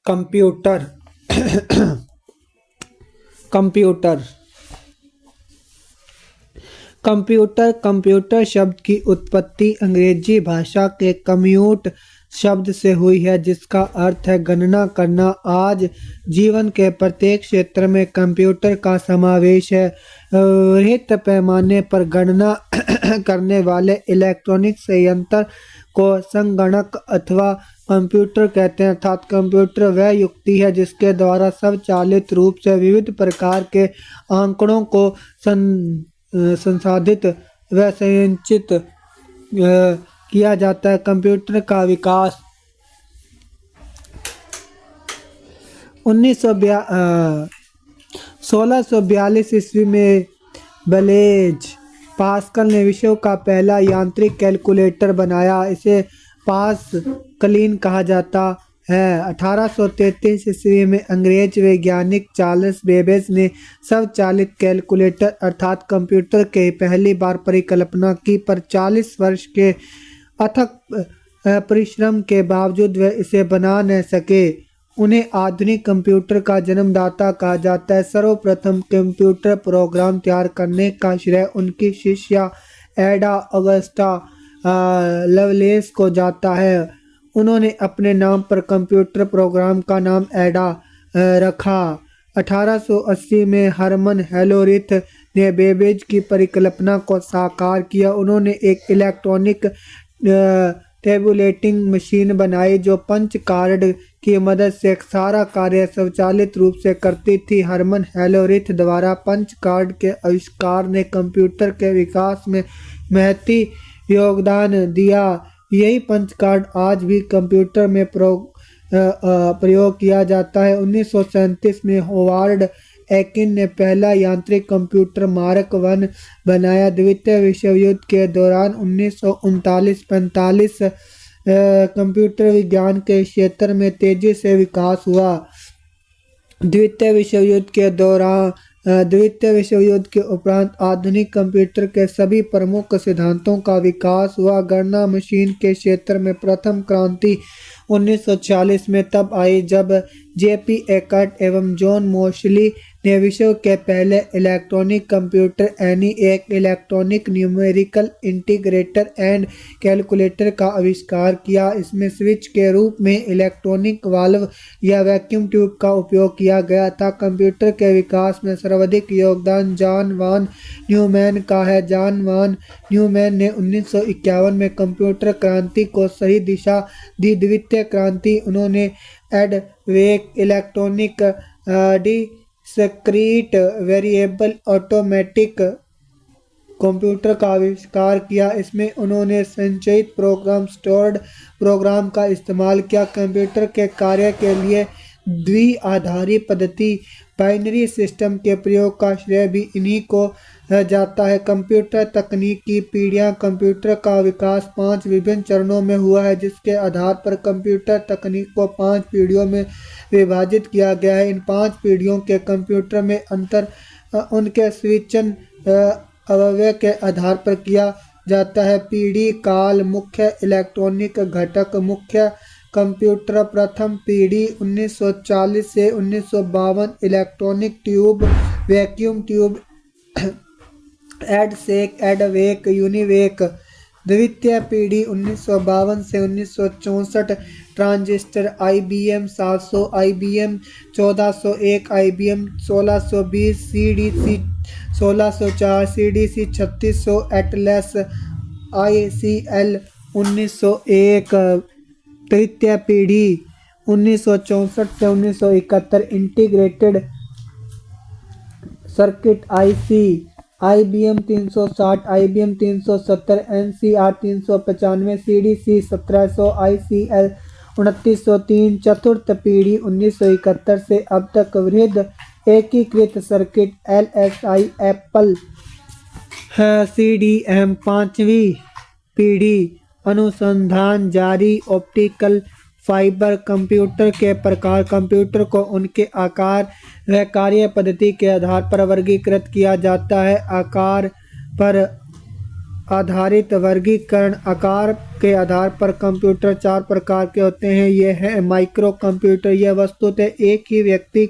Computer computer computer computer शब्द की उत्पत्ति अंग्रेजी भाषा के कम्यूट शब्द से हुई है, जिसका अर्थ है गणना करना। आज जीवन के प्रत्येक क्षेत्र में कंप्यूटर का समावेश है। वृहत पैमाने पर गणना करने वाले इलेक्ट्रॉनिक संयंत्र को संगणक अथवा कंप्यूटर कहते हैं। अर्थात कंप्यूटर वह युक्ति है जिसके द्वारा स्वचालित रूप से विविध प्रकार के आंकड़ों को संसाधित व संचित किया जाता है। कंप्यूटर का विकास 1642 ईस्वी में ब्लेज पास्कल ने विश्व का पहला यांत्रिक कैलकुलेटर बनाया। इसे पास्कलिन कहा जाता है। 1833 ईस्वी में अंग्रेज वैज्ञानिक चार्ल्स बेबेज ने स्वचालित कैलकुलेटर अर्थात कंप्यूटर के पहली बार परिकल्पना की, पर 40 वर्ष के अथक परिश्रम के बावजूद वे इसे बना न सके। उन्हें आधुनिक कंप्यूटर का जन्मदाता कहा जाता है। सर्वप्रथम कंप्यूटर प्रोग्राम तैयार करने का श्रेय उनकी शिष्या एडा ऑगस्टा लवलेस को जाता है। उन्होंने अपने नाम पर कंप्यूटर प्रोग्राम का नाम एडा रखा। 1880 में हरमन हेलोरिथ ने बेबेज की परिकल्पना को साकार किया। उन्होंने एक इलेक्ट्रॉनिक टेबुलेटिंग मशीन बनाई जो पंच कार्ड की मदद से सारा कार्य स्वचालित रूप से करती थी। हरमन हेलोरिथ द्वारा पंच कार्ड के आविष्कार ने कंप्यूटर के विकास में महत्वपूर्ण योगदान दिया। यही पंच कार्ड आज भी कंप्यूटर में प्रयोग किया जाता है। 1937 में होवार्ड एकिन ने पहला यांत्रिक कंप्यूटर मार्क 1 बनाया। द्वितीय विश्व युद्ध के दौरान 1939-45 कंप्यूटर विज्ञान के क्षेत्र में तेजी से विकास हुआ। द्वितीय विश्व युद्ध के उपरांत आधुनिक कंप्यूटर के सभी प्रमुख सिद्धांतों का विकास हुआ। गणना मशीन के क्षेत्र में प्रथम क्रांति 1940 में तब आई जब जेपी एकर्ट एवं जॉन मोशली ने विश्व के पहले electronic computer ENIAC electronic numerical integrator and calculator का आविष्कार किया। इसमें स्विच के रूप में इलेक्ट्रॉनिक वाल्व या वैक्यूम ट्यूब का उपयोग किया गया था। कंप्यूटर के विकास में सर्वाधिक योगदान जॉन वान न्यूमैन का है। जॉन वान न्यूमैन ने 1951 में कंप्यूटर क्रांति को सही दिशा दी। द्वितीय क्रांति उन्होंने EDVAC electronic discrete variable automatic computer का आविष्कार किया। इसमें उन्होंने संचयित प्रोग्राम स्टोर्ड प्रोग्राम का इस्तेमाल किया। कंप्यूटर के कार्य के लिए द्विआधारी पद्धति बाइनरी सिस्टम के प्रयोग का श्रेय भी इन्हीं को जाता है। कंप्यूटर तकनीक की पीढ़ियां। कंप्यूटर का विकास 5 विभिन्न चरणों में हुआ है, जिसके आधार पर कंप्यूटर तकनीक को 5 पीढ़ियों में विभाजित किया गया है। इन 5 पीढ़ियों के कंप्यूटर में अंतर उनके स्विचन अवयव के आधार पर किया जाता है। पीढ़ी काल। मुख्य इलेक्ट्रॉनिक घटक। मुख्य कंप्यूटर। प्रथम पीढ़ी 1940 से 1952 electronic tube, vacuum tube, EDSAC, EDVAC, UNIVAC. द्वितीय पीढ़ी 1952 से 1964 transistor, IBM 700, IBM 1401, IBM 1620, CDC 1604, CDC 3600, Atlas, ICL 1901। तृतीय पीढ़ी 1964 से 1971 integrated circuit IC, IBM 360, IBM 370, NCR 395, CDC 1700, ICL 2903। चतुर्थ पीढ़ी 1971 से अब तक वृहद एकीकृत सर्किट LSI एप्पल CDM। पांचवी पीढ़ी अनुसंधान जारी। Optical fibre. कंप्यूटर के प्रकार। कंप्यूटर को उनके आकार व कार्य पद्धति के आधार पर वर्गीकृत किया जाता है। आकार पर आधारित वर्गीकरण। आकार के आधार पर कंप्यूटर 4 प्रकार के होते हैं। ये हैं माइक्रो कंप्यूटर। यह वस्तुतः एक ही व्यक्ति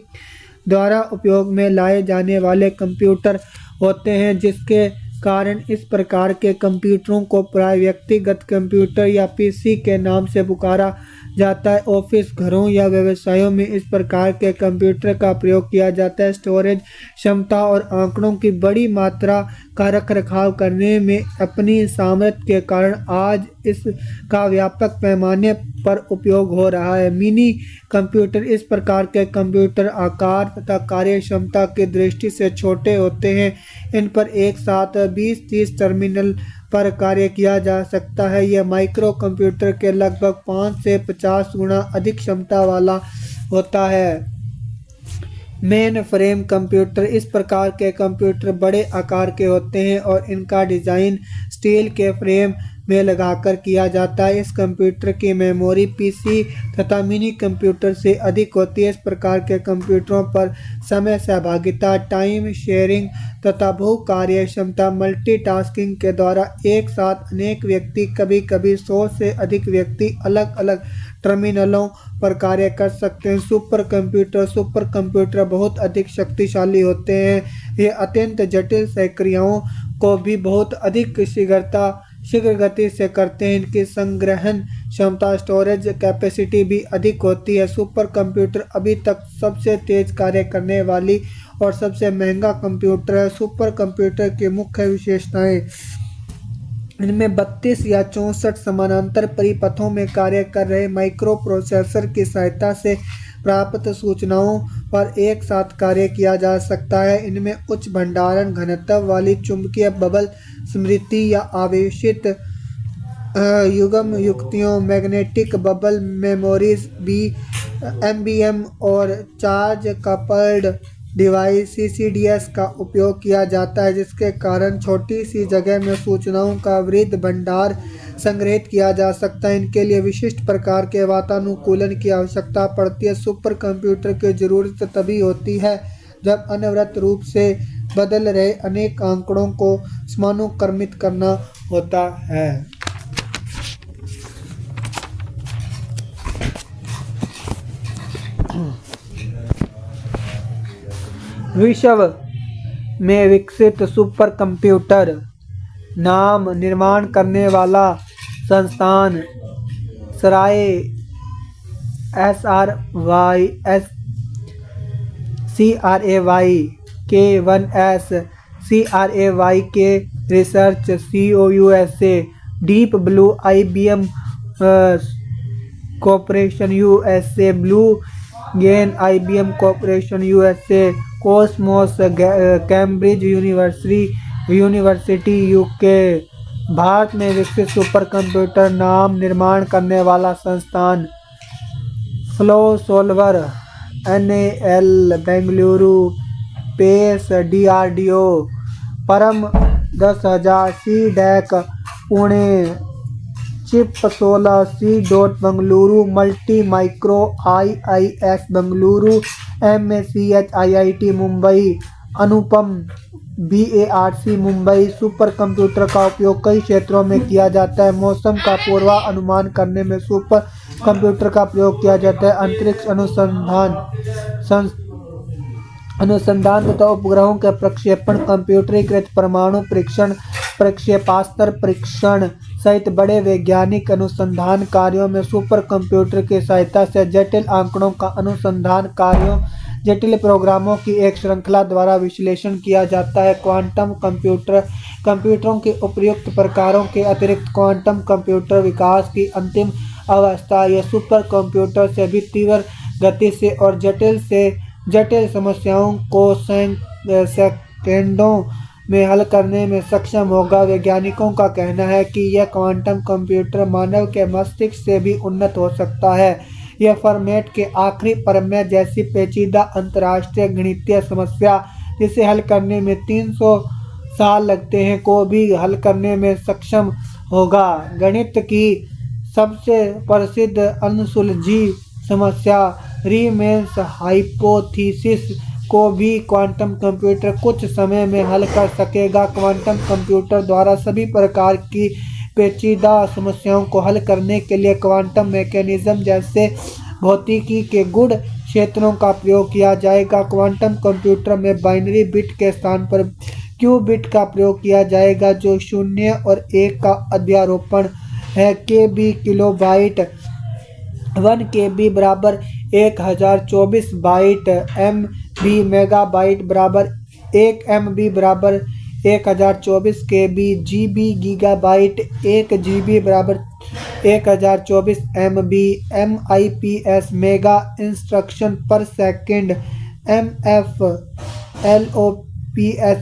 द्वारा उपयोग में लाए जाने वाले कंप्यूटर होते हैं, जिसके कारण इस प्रकार के कंप्यूटरों को प्राय व्यक्तिगत कंप्यूटर या पीसी के नाम से पुकारा जाता है। ऑफिस, घरों या व्यवसायों में इस प्रकार के कंप्यूटर का प्रयोग किया जाता है। स्टोरेज क्षमता और आंकड़ों की बड़ी मात्रा का रखरखाव करने में अपनी सामर्थ्य के कारण आज इसका व्यापक पैमाने पर उपयोग हो रहा है। मिनी कंप्यूटर इस प्रकार के कंप्यूटर आकार तथा कार्य क्षमता की दृष्टि से छोटे होते हैं। इन पर एक साथ 20-30 टर्मिनल पर कार्य किया जा सकता है। यह माइक्रो कंप्यूटर के लगभग 5 से 50 गुना अधिक क्षमता वाला होता है। मेन फ्रेम कंप्यूटर इस प्रकार के कंप्यूटर बड़े आकार के होते हैं और इनका डिज़ाइन स्टील के फ्रेम में लगाकर किया जाता है। इस कंप्यूटर की मेमोरी पीसी तथा मिनी कंप्यूटर से अधिक होती है। इस प्रकार के कंप्यूटरों पर समय सहभागिता, टाइम शेयरिंग तथा बहु कार्य क्षमता, मल्टीटास्किंग के द्वारा एक साथ अनेक व्यक्ति, कभी कभी 100 से अधिक व्यक्ति अलग अलग टर्मिनलों पर कार्य कर सकते हैं। सुपर कंप्यूटर बहुत अधिक शक्तिशाली होते हैं। ये अत्यंत जटिल प्रक्रियाओं को भी बहुत अधिक शीघ्र गति से करते हैं। इनकी संग्रहण क्षमता, स्टोरेज कैपेसिटी भी अधिक होती है। सुपर कंप्यूटर अभी तक सबसे तेज कार्य करने वाली और सबसे महंगा कंप्यूटर है। सुपर कंप्यूटर की मुख्य विशेषताएं: इनमें 32 या 64 समानांतर परिपथों में कार्य कर रहे माइक्रो प्रोसेसर की सहायता से प्राप्त सूचनाओं पर एक साथ कार्य किया जा सकता है। इनमें उच्च भंडारण घनत्व वाली चुंबकीय बबल स्मृति या आवेशित युग्म युक्तियों, मैग्नेटिक बबल मेमोरीज (MBM) और चार्ज कपल्ड डिवाइस (CCDS) का उपयोग किया जाता है, जिसके कारण छोटी सी जगह में सूचनाओं का वृहद भंडार संग्रहित किया जा सकता है। इनके लिए विशिष्ट प्रकार के वातानुकूलन की आवश्यकता पड़ती है। सुपर कंप्यूटर की जरूरत तभी होती है जब अनवरत रूप से बदल रहे अनेक आंकड़ों को समानुक्रमित करना होता है। विश्व में विकसित सुपर कंप्यूटर नाम निर्माण करने वाला संस्थान CRAY के research COUSA, deep blue IBM corporation USA, blue gene IBM corporation USA, cosmos Cambridge university UK। Bharat में विकसित सुपर कंप्यूटर नाम निर्माण करने वाला संस्थान flow solver NAL Bengaluru, pace DRDO, Param 10,000 CDEC Pune, chip 16 C Bengaluru, multi micro IIS Bengaluru, MACH IIT Mumbai, Anupam BARC Mumbai. Super computer का उपयोग कई क्षेत्रों में किया जाता है। मौसम का पूर्वानुमान करने में सुपर कंप्यूटर का प्रयोग किया जाता है। अंतरिक्ष अनुसंधान तथा उपग्रहों के प्रक्षेपण, कंप्यूटरीकृत परमाणु परीक्षण, प्रक्षेपास्त्र परीक्षण सहित बड़े वैज्ञानिक अनुसंधान कार्यों में सुपर कंप्यूटर की सहायता से जटिल आंकड़ों का अनुसंधान कार्यों, जटिल प्रोग्रामों की एक श्रृंखला द्वारा विश्लेषण किया जाता है। क्वांटम कंप्यूटरों के उपयुक्त प्रकारों के अतिरिक्त क्वांटम कंप्यूटर विकास की अंतिम अवस्था। यह सुपर कंप्यूटर से भी तीव्र गति से और जटिल समस्याओं को सेकंडों में हल करने में सक्षम होगा। वैज्ञानिकों का कहना है कि यह क्वांटम कंप्यूटर मानव के मस्तिष्क से भी उन्नत हो सकता है। यह फॉर्मेट के आखिरी प्रमेय जैसी पेचीदा अंतर्राष्ट्रीय गणितीय समस्या, जिसे हल करने में 300 साल लगते हैं, को भी हल करने में सक्षम होगा। गणित की सबसे प्रसिद्ध अनसुलझी समस्या रीमैन्स हाइपोथीसिस को भी क्वांटम कंप्यूटर कुछ समय में हल कर सकेगा। क्वांटम कंप्यूटर द्वारा सभी प्रकार की पेचीदा समस्याओं को हल करने के लिए क्वांटम मैकेनिज्म जैसे भौतिकी के गुण क्षेत्रों का प्रयोग किया जाएगा। क्वांटम कंप्यूटर में बाइनरी बिट के स्थान पर क्यू बिट का प्रयोग किया जाएगा, जो 0 और 1 का अध्यारोपण है। KB किलोबाइट 1 KB बराबर 1024 बाइट, MB मेगाबाइट बराबर 1 MB बराबर 1024 KB, GB गीगाबाइट 1 GB बराबर 1024 MB, MIPS मेगा इंस्ट्रक्शन पर second, MFLOPS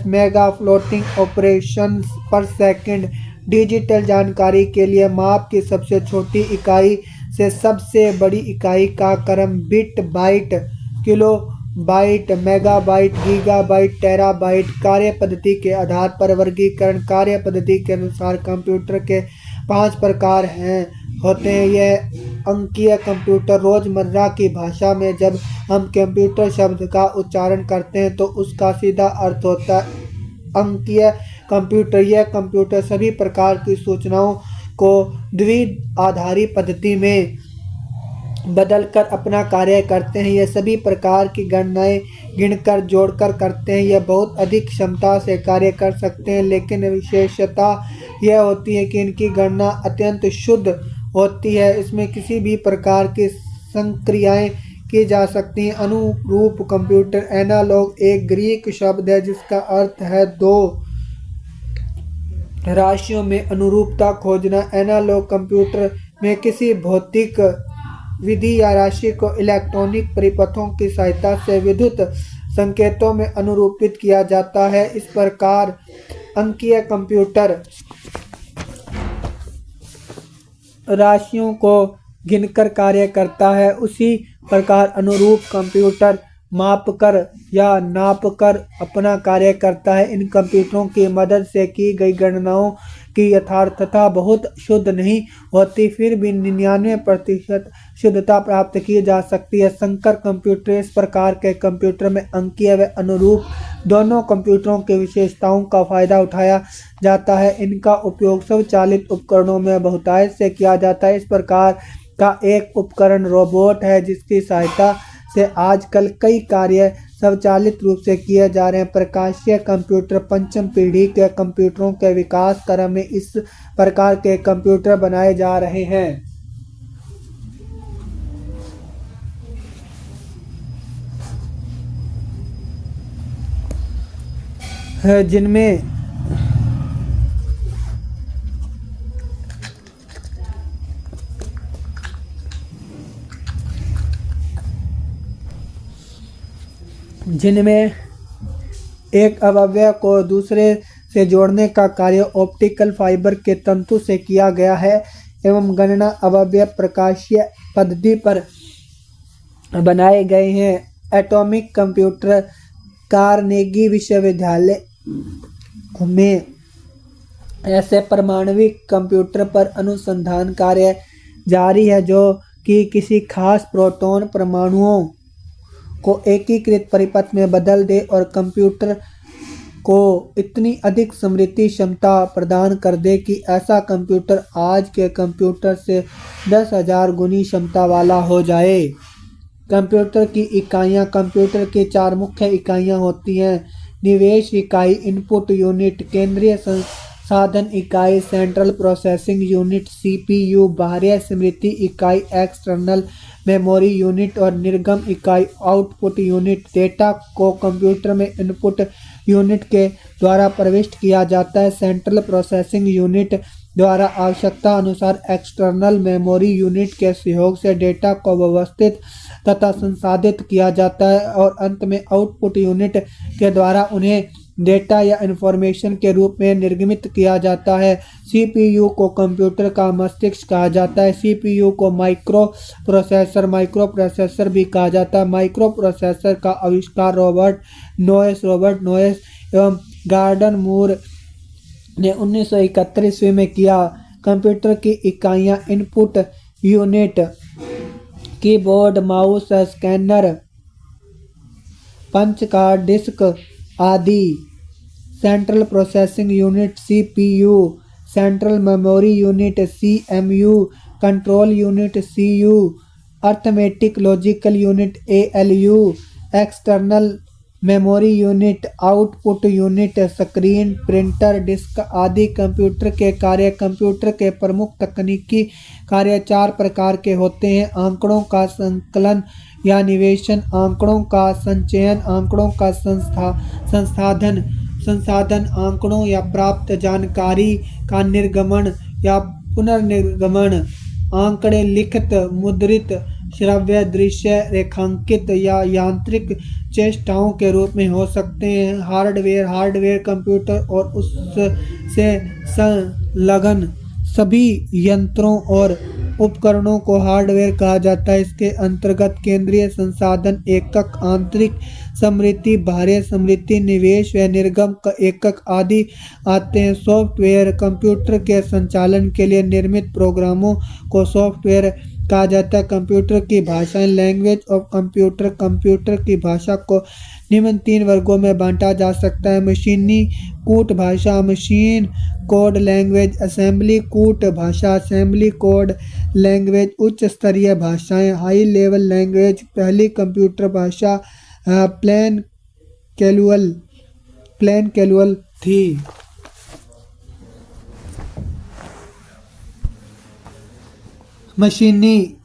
mega floating operations पर सेकंड। डिजिटल जानकारी के लिए माप की सबसे छोटी इकाई से सबसे बड़ी इकाई का क्रम bit, byte, kilobyte, megabyte, gigabyte, terabyte. कार्य पद्धति के आधार पर वर्गीकरण। कार्य पद्धति के अनुसार कंप्यूटर के 5 प्रकार होते हैं। यह अंकीय कंप्यूटर। रोजमर्रा की भाषा में जब हम कंप्यूटर शब्द का उच्चारण करते हैं तो उसका सीधा अर्थ होता है अंकीय कंप्यूटर। यह कंप्यूटर सभी प्रकार की सूचनाओं को द्विआधारी पद्धति में बदलकर अपना कार्य करते हैं। यह सभी प्रकार की गणनाएं गिनकर जोड़कर करते हैं। यह बहुत अधिक क्षमता से कार्य कर सकते हैं, लेकिन विशेषता यह होती है कि इनकी गणना अत्यंत शुद्ध होती है। इसमें किसी भी प्रकार की संक्रियाएं की जा सकती हैं। अनुरूप कंप्यूटर। एनालॉग एक ग्रीक शब्द है जिसका अर्थ है दो राशियों में अनुरूपता खोजना। एनालॉग कंप्यूटर में किसी भौतिक विधि या राशि को इलेक्ट्रॉनिक परिपथों की सहायता से विद्युत संकेतों में अनुरूपित किया जाता है। इस प्रकार अंकीय कंप्यूटर राशियों को गिनकर कार्य करता है, उसी प्रकार अनुरूप कंप्यूटर मापकर या नापकर अपना कार्य करता है। इन कंप्यूटरों की मदद से की गई गणनाओं की यथार्थता बहुत शुद्ध नहीं होती, फिर भी 99% शुद्धता प्राप्त की जा सकती है। संकर कंप्यूटर। इस प्रकार के कंप्यूटर में अंकीय व अनुरूप दोनों कंप्यूटरों की विशेषताओं का फायदा उठाया जाता है। इनका उपयोग स्वचालित उपकरणों में बहुतायत से किया जाता है। इस प्रकार का एक उपकरण रोबोट है, जिसकी सहायता से आजकल कई कार्य स्वचालित रूप से किए जा रहे हैं। प्रकाशीय कंप्यूटर। पंचम पीढ़ी के कंप्यूटरों के विकास क्रम में इस प्रकार के कंप्यूटर बनाए जा रहे हैं, जिनमें एक अवयव को दूसरे से जोड़ने का कार्य ऑप्टिकल फाइबर के तंतु से किया गया है एवं गणना अवयव प्रकाशीय पद्धति पर बनाए गए हैं। Atomic computer. कार्नेगी विश्वविद्यालय में ऐसे परमाणविक कंप्यूटर पर अनुसंधान कार्य जारी है जो कि किसी खास प्रोटॉन परमाणुओं को एकीकृत परिपथ में बदल दे और कंप्यूटर को इतनी अधिक स्मृति क्षमता प्रदान कर दे कि ऐसा कंप्यूटर आज के कंप्यूटर से 10,000 गुनी क्षमता वाला हो जाए। कंप्यूटर की इकाइयाँ। कंप्यूटर की 4 मुख्य इकाइयाँ होती हैं। निवेश इकाई, इनपुट यूनिट, केंद्रीय संसाधन इकाई, सेंट्रल प्रोसेसिंग यूनिट, CPU, बाह्य स्मृति इकाई, एक्सटर्नल मेमोरी यूनिट और निर्गम इकाई, आउटपुट यूनिट। डेटा को कंप्यूटर में इनपुट यूनिट के द्वारा प्रविष्ट किया जाता है। सेंट्रल प्रोसेसिंग यूनिट द्वारा आवश्यकता अनुसार एक्सटर्नल मेमोरी यूनिट के सहयोग से डेटा को व्यवस्थित तथा संसाधित किया जाता है और अंत में आउटपुट यूनिट के द्वारा उन्हें डेटा या इंफॉर्मेशन के रूप में निर्गमित किया जाता है। CPU को कंप्यूटर का मस्तिष्क कहा जाता है। CPU को माइक्रो प्रोसेसर भी कहा जाता है। माइक्रो प्रोसेसर का आविष्कार रॉबर्ट नोयस एवं गॉर्डन मूर ने 1971 ईस्वी में किया। कंप्यूटर की इकाइयाँ। Input unit keyboard, mouse, scanner, punch का डिस्क आदि। Central processing unit CPU, central memory unit CMU, control unit CU, arithmetic logical unit ALU, external memory unit, output unit, screen, printer, disk आदि। Computer के कार्य। Computer के प्रमुख तकनीकी कार्य चार प्रकार के होते हैं: आंकड़ों का संकलन या निवेशन, आंकड़ों का संचयन, आंकड़ों का संसाधन, आंकड़ों या प्राप्त जानकारी का निर्गमन या पुनर्निर्गमन। आंकड़े लिखित, मुद्रित, श्रव्य, दृश्य, रेखांकित या यांत्रिक चेष्टाओं के रूप में हो सकते हैं। हार्डवेयर कंप्यूटर और उससे संलग्न सभी यंत्रों और उपकरणों को हार्डवेयर कहा जाता है। इसके अंतर्गत केंद्रीय संसाधन एकक, आंतरिक स्मृति, बाह्य स्मृति, निवेश व निर्गम एकक आदि आते हैं। सॉफ्टवेयर कंप्यूटर के संचालन के लिए निर्मित प्रोग्रामों को सॉफ्टवेयर कहा जाता है। कंप्यूटर की भाषाएं। Language of computer. कंप्यूटर की भाषा को निम्न 3 वर्गों में बांटा जा सकता है: मशीनी कूट भाषा, मशीन कोड लैंग्वेज, असेंबली कूट भाषा, असेंबली कोड लैंग्वेज। उच्च स्तरीय भाषाएं। High level language. पहली कंप्यूटर भाषा प्लेन कैजुअल थी। मशीनी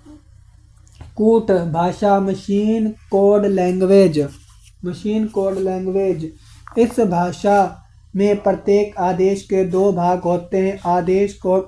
कूट भाषा, मशीन कोड लैंग्वेज। इस भाषा में प्रत्येक आदेश के 2 भाग होते हैं: आदेश कोड,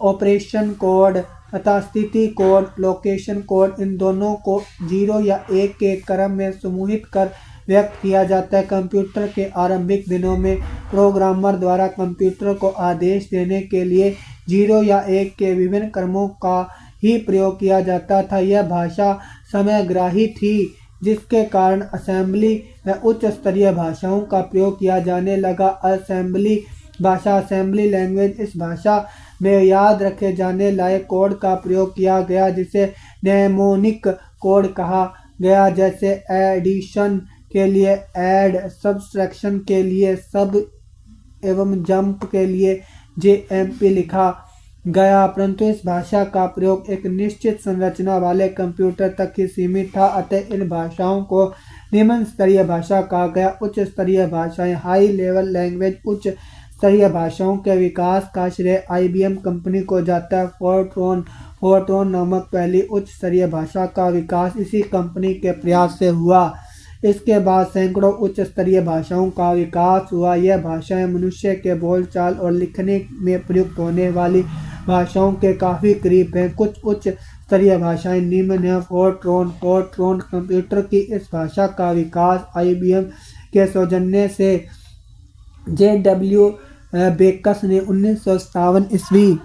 ऑपरेशन कोड तथा स्थिति कोड, लोकेशन कोड। इन दोनों को 0 या 1 के क्रम में समूहित कर व्यक्त किया जाता है। कंप्यूटर के आरंभिक दिनों में प्रोग्रामर द्वारा कंप्यूटर को आदेश देने के लिए 0 या 1 के विभिन्न क्रमों का ही प्रयोग किया जाता था। यह भाषा समयग्राही थी, जिसके कारण असेंबली व उच्च स्तरीय भाषाओं का प्रयोग किया जाने लगा। असेंबली भाषा, असेंबली लैंग्वेज। इस भाषा में याद रखे जाने लायक कोड का प्रयोग किया गया, जिसे नेमोनिक कोड कहा गया। जैसे एडिशन के लिए ऐड, सब्सट्रैक्शन के लिए सब एवं जंप के लिए JMP लिखा गया। परंतु इस भाषा का प्रयोग एक निश्चित संरचना वाले कंप्यूटर तक ही सीमित था, अतः इन भाषाओं को निम्न स्तरीय भाषा कहा गया। उच्च स्तरीय भाषाएं। High level language. उच्च स्तरीय भाषाओं के विकास का श्रेय IBM कंपनी को जाता है। फोर्ट्रॉन नामक पहली उच्च स्तरीय भाषा का विकास इसी कंपनी के प्रयास से हुआ। इसके बाद सैकड़ों उच्च स्तरीय भाषाओं का विकास हुआ। यह भाषाएं मनुष्य के बोलचाल और लिखने में प्रयुक्त होने वाली भाषाओं के काफ़ी करीब हैं। कुछ उच्च स्तरीय भाषाएं निम्न हैं: फोर्ट्रॉन कंप्यूटर की इस भाषा का विकास IBM के सौजन्य से JW बेकस ने 1957 ईस्वी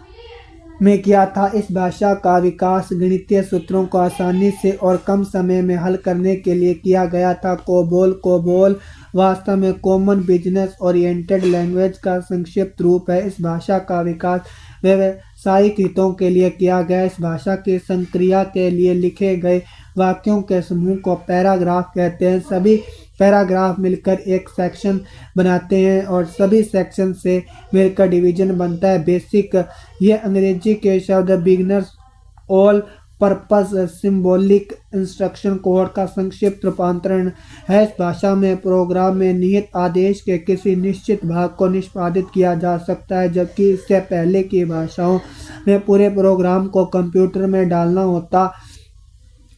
में किया था। इस भाषा का विकास गणितीय सूत्रों को आसानी से और कम समय में हल करने के लिए किया गया था। कोबोल वास्तव में कॉमन बिजनेस ओरिएंटेड लैंग्वेज का संक्षिप्त रूप है। इस भाषा का विकास व्यावसायिक हितों के लिए किया गया। इस भाषा की संक्रिया के लिए लिखे गए वाक्यों के समूह को पैराग्राफ कहते हैं। सभी पैराग्राफ मिलकर एक सेक्शन बनाते हैं और सभी सेक्शन से मिलकर डिवीजन बनता है। बेसिक। यह अंग्रेजी के शब्द beginners all purpose symbolic instruction code का संक्षिप्त रूपांतरण है। इस भाषा में प्रोग्राम में निहित आदेश के किसी निश्चित भाग को निष्पादित किया जा सकता है, जबकि इससे पहले की भाषाओं में पूरे प्रोग्राम को कंप्यूटर में डालना होता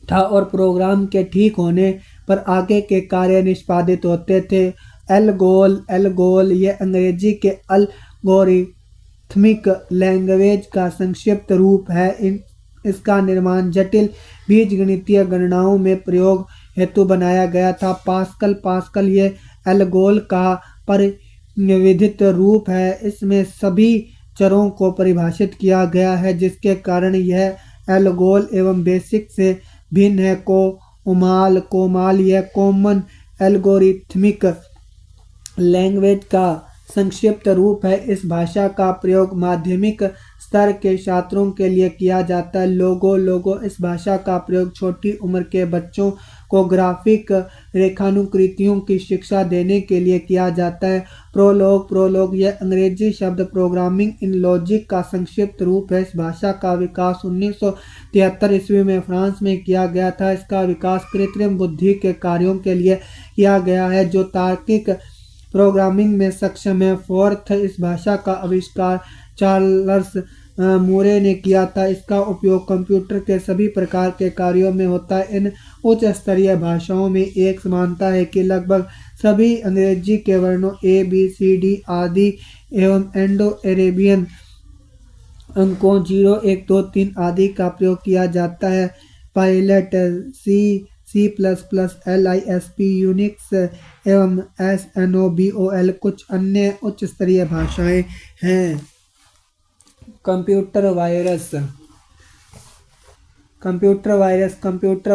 था और प्रोग्राम के ठीक होने पर आगे के कार्य निष्पादित होते थे। एल्गोल यह अंग्रेजी के एल्गोरिथमिक लैंग्वेज का संक्षिप्त रूप है। इसका निर्माण जटिल बीजगणितीय गणनाओं में प्रयोग हेतु बनाया गया था। पास्कल यह एल्गोल का परिविधित रूप है। इसमें सभी चरों को परिभाषित किया गया है, जिसके कारण यह एल्गोल एवं बेसिक से भिन्न है। कोमाल यह कॉमन एल्गोरिथमिक लैंग्वेज का संक्षिप्त रूप है। इस भाषा का प्रयोग माध्यमिक स्तर के छात्रों के लिए किया जाता है। लोगो इस भाषा का प्रयोग छोटी उम्र के बच्चों को ग्राफिक रेखानुकृतियों की शिक्षा देने के लिए किया जाता है। प्रोलोग यह अंग्रेजी शब्द प्रोग्रामिंग इन लॉजिक का संक्षिप्त रूप है। इस भाषा का विकास 1973 ईस्वी में फ्रांस में किया गया था। इसका विकास कृत्रिम बुद्धि के कार्यों के लिए किया गया है जो तार्किक प्रोग्रामिंग में सक्षम है। फोर्थ, इस भाषा का आविष्कार चार्ल्स मूरे ने किया था। इसका उपयोग कंप्यूटर के सभी प्रकार के कार्यों में होता है। इन उच्च स्तरीय भाषाओं में एक समानता है कि लगभग सभी अंग्रेजी के वर्णों ए बी सी डी आदि एवं इंडो अरेबियन अंकों 0 1 2 3 आदि का प्रयोग किया जाता है। पायलट, C++, LISP, यूनिक्स एवं SNOBOL कुछ अन्य उच्च स्तरीय भाषाएं हैं। कंप्यूटर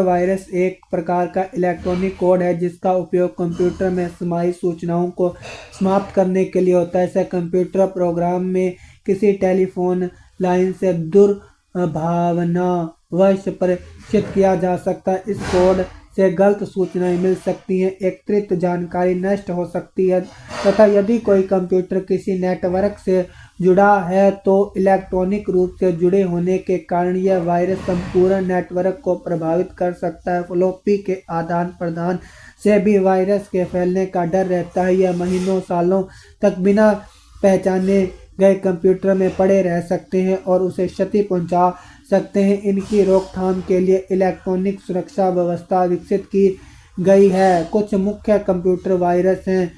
वायरस एक प्रकार का इलेक्ट्रॉनिक कोड है जिसका उपयोग कंप्यूटर में समाई सूचनाओं को समाप्त करने के लिए होता है। इसे कंप्यूटर प्रोग्राम में किसी टेलीफोन लाइन से दुर्भावनावश प्रेषित किया जा सकता है। इस कोड से गलत सूचनाएं मिल सकती हैं, एकत्रित जानकारी नष्ट हो सकती है तथा यदि कोई कंप्यूटर किसी नेटवर्क से जुड़ा है तो इलेक्ट्रॉनिक रूप से जुड़े होने के कारण यह वायरस संपूर्ण नेटवर्क को प्रभावित कर सकता है। फ्लॉपी के आदान प्रदान से भी वायरस के फैलने का डर रहता है। यह महीनों सालों तक बिना पहचाने गए कंप्यूटर में पड़े रह सकते हैं और उसे क्षति पहुंचा सकते हैं। इनकी रोकथाम के लिए इलेक्ट्रॉनिक सुरक्षा व्यवस्था विकसित की गई है। कुछ मुख्य कंप्यूटर वायरस हैं: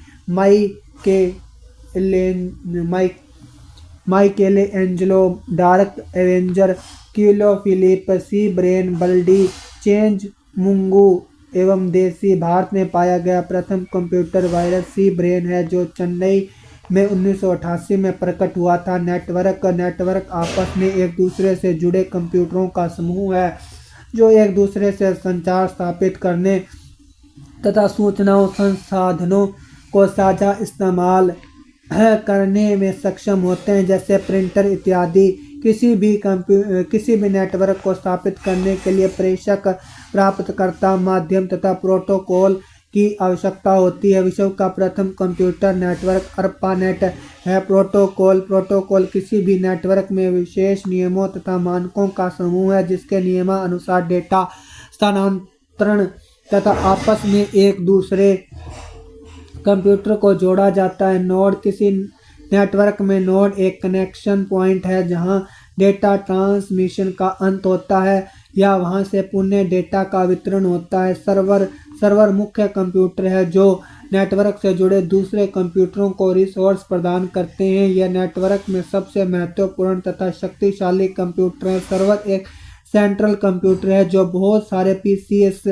माइकेलेंजेलो, डार्क एवेंजर, किलो फिलिप, सी ब्रेन, बल्डी, चेंज मुंगू एवं देसी। भारत में पाया गया प्रथम कंप्यूटर वायरस सी ब्रेन है जो चेन्नई में 1988 में प्रकट हुआ था। नेटवर्क आपस में एक दूसरे से जुड़े कंप्यूटरों का समूह है जो एक दूसरे से संचार स्थापित करने तथा सूचनाओं संसाधनों को साझा इस्तेमाल करने में सक्षम होते हैं, जैसे प्रिंटर इत्यादि। किसी भी नेटवर्क को स्थापित करने के लिए प्रेषक, प्राप्तकर्ता, माध्यम तथा प्रोटोकॉल की आवश्यकता होती है। विश्व का प्रथम कंप्यूटर नेटवर्क ARPANET है। प्रोटोकॉल किसी भी नेटवर्क में विशेष नियमों तथा मानकों का समूह है जिसके नियमानुसार डेटा स्थानांतरण तथा आपस में एक दूसरे कंप्यूटर को जोड़ा जाता है। नोड, किसी नेटवर्क में नोड एक कनेक्शन पॉइंट है जहां डेटा ट्रांसमिशन का अंत होता है या वहां से पुनः डेटा का वितरण होता है। सर्वर मुख्य कंप्यूटर है जो नेटवर्क से जुड़े दूसरे कंप्यूटरों को रिसोर्स प्रदान करते हैं। यह नेटवर्क में सबसे महत्वपूर्ण तथा शक्तिशाली कंप्यूटर है। सर्वर एक सेंट्रल कंप्यूटर है जो बहुत सारे पीसीएस,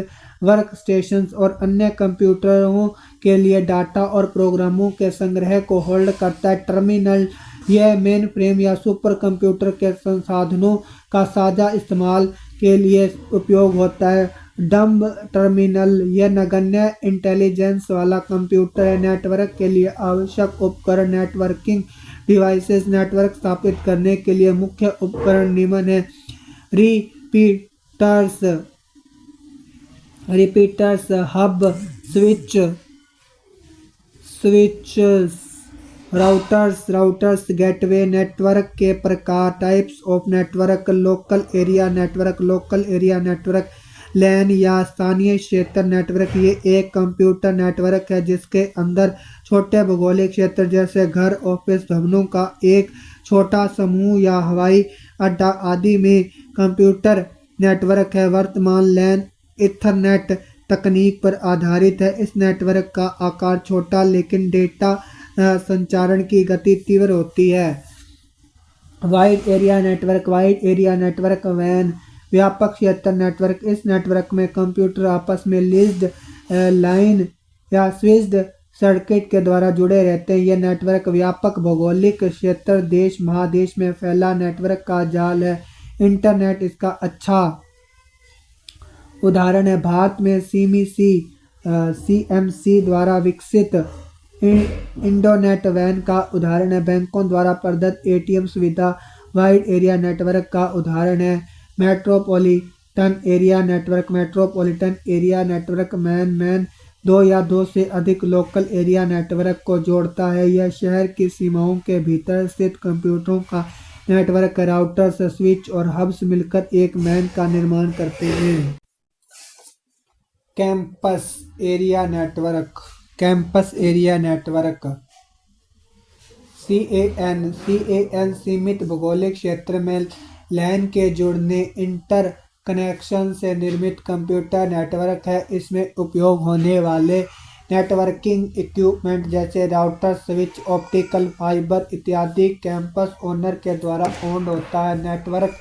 वर्क स्टेशंस और अन्य कंप्यूटरों के लिए डाटा और प्रोग्रामों के संग्रह को होल्ड करता है। टर्मिनल, यह मेन फ्रेम या सुपर कंप्यूटर के संसाधनों का साझा इस्तेमाल के लिए उपयोग होता है। डंब टर्मिनल, यह नगण्य इंटेलिजेंस वाला कंप्यूटर है। नेटवर्क के लिए आवश्यक उपकरण, नेटवर्किंग डिवाइसेस, नेटवर्क स्थापित करने के लिए मुख्य उपकरण निम्न है: repeaters, hub, switches, routers, gateway. Network के प्रकार, types of network: local area network, LAN या स्थानीय क्षेत्र नेटवर्क। ये एक कंप्यूटर नेटवर्क है जिसके अंदर छोटे भौगोलिक क्षेत्र जैसे घर, ऑफिस, भवनों का एक छोटा समूह या हवाई अड्डा आदि में कंप्यूटर नेटवर्क है। वर्तमान लैन ईथरनेट तकनीक पर आधारित है। इस नेटवर्क का आकार छोटा लेकिन डेटा संचारण की गति तीव्र होती है। वाइड एरिया नेटवर्क, वैन, व्यापक क्षेत्र नेटवर्क। इस नेटवर्क में कंप्यूटर आपस में लीज्ड लाइन या स्विच्ड सर्किट के द्वारा जुड़े रहते हैं। यह नेटवर्क व्यापक भौगोलिक क्षेत्र, देश, महादेश में फैला नेटवर्क का जाल है। इंटरनेट इसका अच्छा उदाहरण है। भारत में CMC द्वारा विकसित इंडोनेट वैन का उदाहरण है। बैंकों द्वारा प्रदत्त ATM सुविधा वाइड एरिया नेटवर्क का उदाहरण है। Metropolitan area network. Metropolitan area network man दो या दो से अधिक लोकल एरिया नेटवर्क को जोड़ता है। यह शहर की सीमाओं के भीतर स्थित कंप्यूटरों का नेटवर्क। राउटर्स, स्विच और हब्स मिलकर एक मैन का निर्माण करते हैं। Campus area network. Campus area network CAN सीमित भौगोलिक क्षेत्र में लैन के जुड़ने इंटर कनेक्शन से निर्मित कंप्यूटर नेटवर्क है। इसमें उपयोग होने वाले नेटवर्किंग इक्विपमेंट जैसे राउटर, स्विच, ऑप्टिकल फाइबर इत्यादि कैंपस ओनर के द्वारा ओन्ड होता है। Network